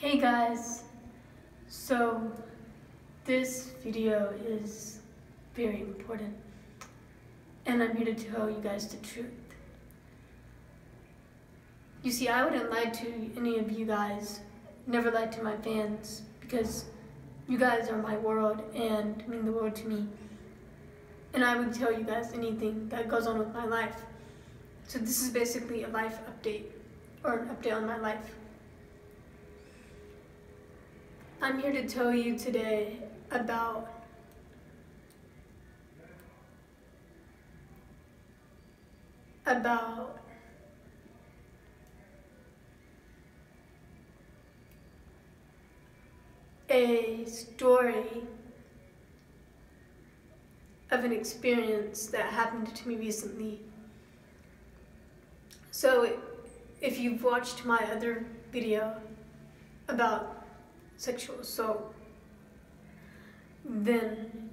Hey guys, so this video is very important and I'm here to tell you guys the truth. You see, I wouldn't lie to any of you guys, never lie to my fans, because you guys are my world and mean the world to me. And I would tell you guys anything that goes on with my life. So this is basically a life update, or an update on my life. I'm here to tell you today about a story of an experience that happened to me recently. So if you've watched my other video about sexual assault, then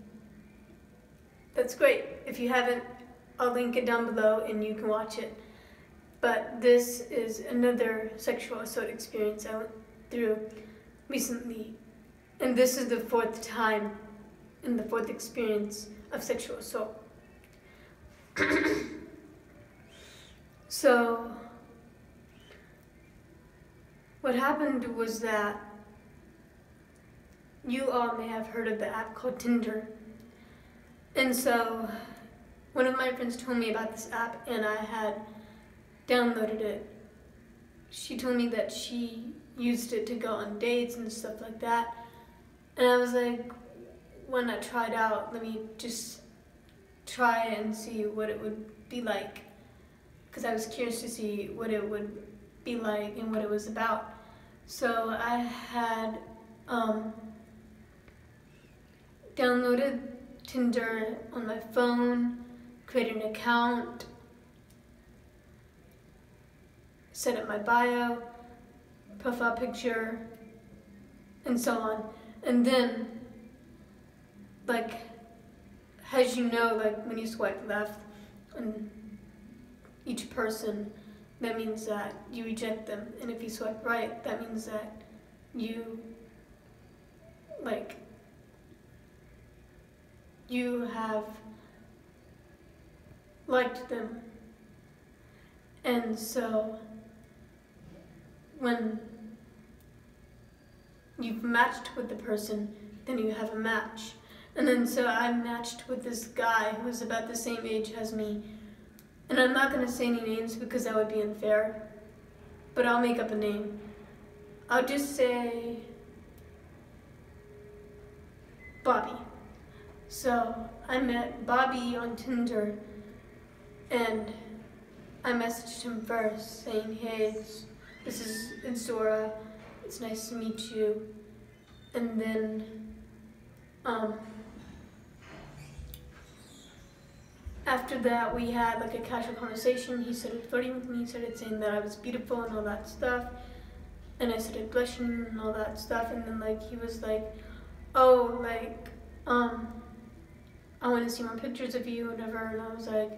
that's great. If you haven't, I'll link it down below and you can watch it. But this is another sexual assault experience I went through recently. And this is the fourth time and the fourth experience of sexual assault. So what happened was that you all may have heard of the app called Tinder. And so one of my friends told me about this app and I had downloaded it. She told me that she used it to go on dates and stuff like that. And I was like, why not try it out? Let me just try and see what it would be like. Because I was curious to see what it would be like and what it was about. So I had downloaded Tinder on my phone, created an account, set up my bio, profile picture, and so on. And then, as you know, when you swipe left on each person, that means that you reject them. And if you swipe right, that means that you have liked them. And so when you've matched with the person, then you have a match. And then so I matched with this guy who was about the same age as me. And I'm not going to say any names because that would be unfair, but I'll make up a name. I'll just say Bobby. So I met Bobby on Tinder and I messaged him first saying, hey, it's Zohra, it's nice to meet you. And then after that we had a casual conversation. He started flirting with me, he started saying that I was beautiful and all that stuff. And I started blushing and all that stuff. And then he was like, oh, I want to see more pictures of you, whatever. And I was like,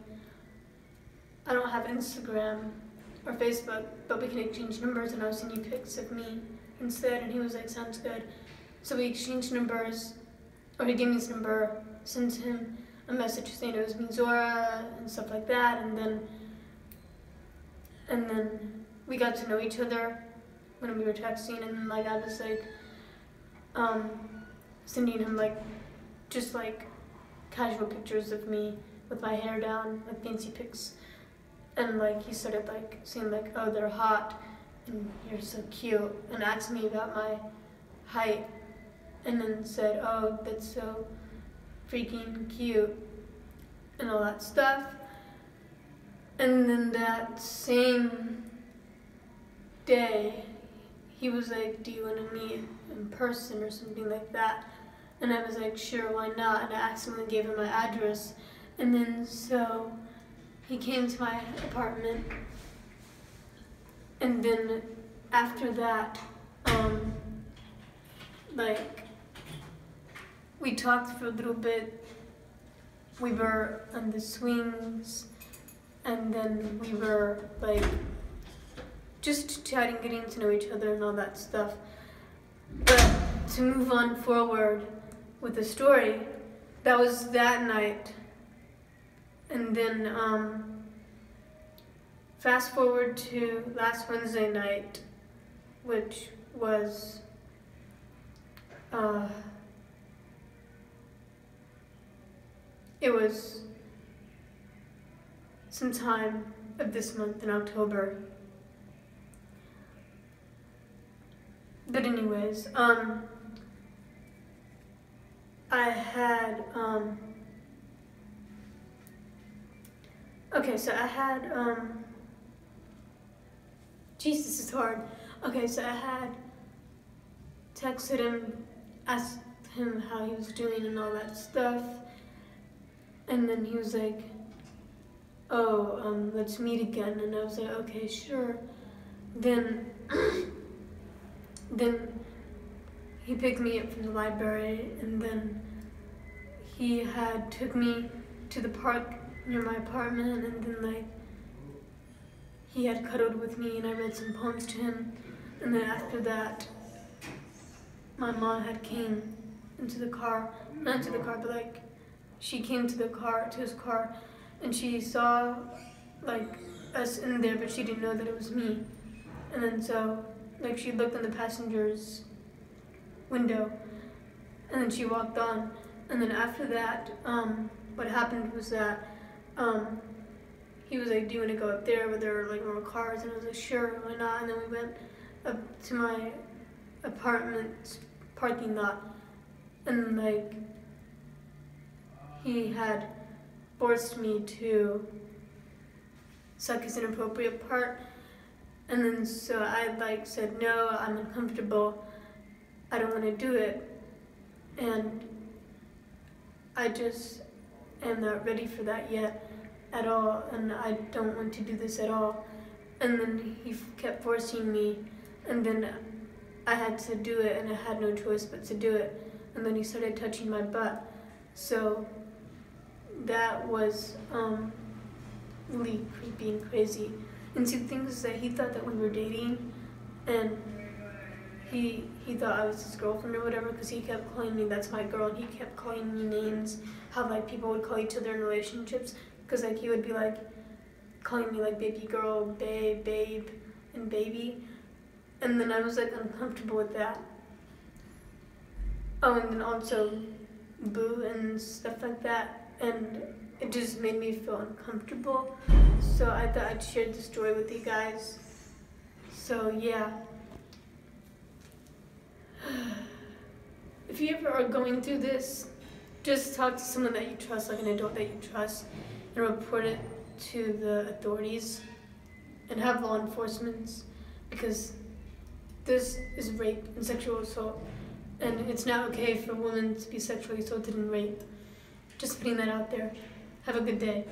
I don't have Instagram or Facebook, but we can exchange numbers and I'll send you pics of me instead. And he was like, sounds good. So we exchanged numbers, or he gave me his number, sent him a message saying it was me, Zohra, and stuff like that. And then we got to know each other when we were texting. And then I was sending him just casual pictures of me with my hair down, fancy pics. And he started saying oh, they're hot and you're so cute, and asked me about my height, and then said, oh, that's so freaking cute and all that stuff. And then that same day he was like, do you want to meet in person or something like that? And I was like, sure, why not? And I accidentally gave him my address. And then so he came to my apartment. And then after that, we talked for a little bit. We were on the swings, and then we were just chatting, getting to know each other and all that stuff. But to move on forward with the story, that was that night. And then fast forward to last Wednesday night, which was it was sometime of this month in October. But anyways, I had okay, so I had geez, this is hard. Okay, so I had texted him, asked him how he was doing and all that stuff, and then he was like, oh, let's meet again, and I was like, okay, sure. Then he picked me up from the library, and then he had took me to the park near my apartment, and then like he had cuddled with me, and I read some poems to him, and then after that, my mom had came into the car, not into the car, but like she came to the car, to his car, and she saw like us in there, but she didn't know that it was me, and then so like she looked in the passenger's window, and then she walked on, and then after that, what happened was that he was like, do you want to go up there where there were like more cars? And I was like, sure, why not? And then we went up to my apartment's parking lot, and like he had forced me to suck his inappropriate part, and then so I like said, no, I'm uncomfortable, I don't want to do it, and I just am not ready for that yet at all, and I don't want to do this at all. And then he kept forcing me, and then I had to do it, and I had no choice but to do it. And then he started touching my butt. So that was really creepy and crazy. And see, the thing is that he thought that we were dating, and he thought I was his girlfriend or whatever, because he kept calling me, that's my girl, and he kept calling me names, how like people would call each other in relationships, because like he would be like calling me like baby girl, babe, and baby, and then I was like uncomfortable with that. Oh, and then also boo and stuff like that, and it just made me feel uncomfortable, so I thought I'd share the story with you guys. So yeah. If you ever are going through this, just talk to someone that you trust, like an adult that you trust, and report it to the authorities and have law enforcement, because this is rape and sexual assault, and it's not okay for women to be sexually assaulted and raped. Just putting that out there. Have a good day.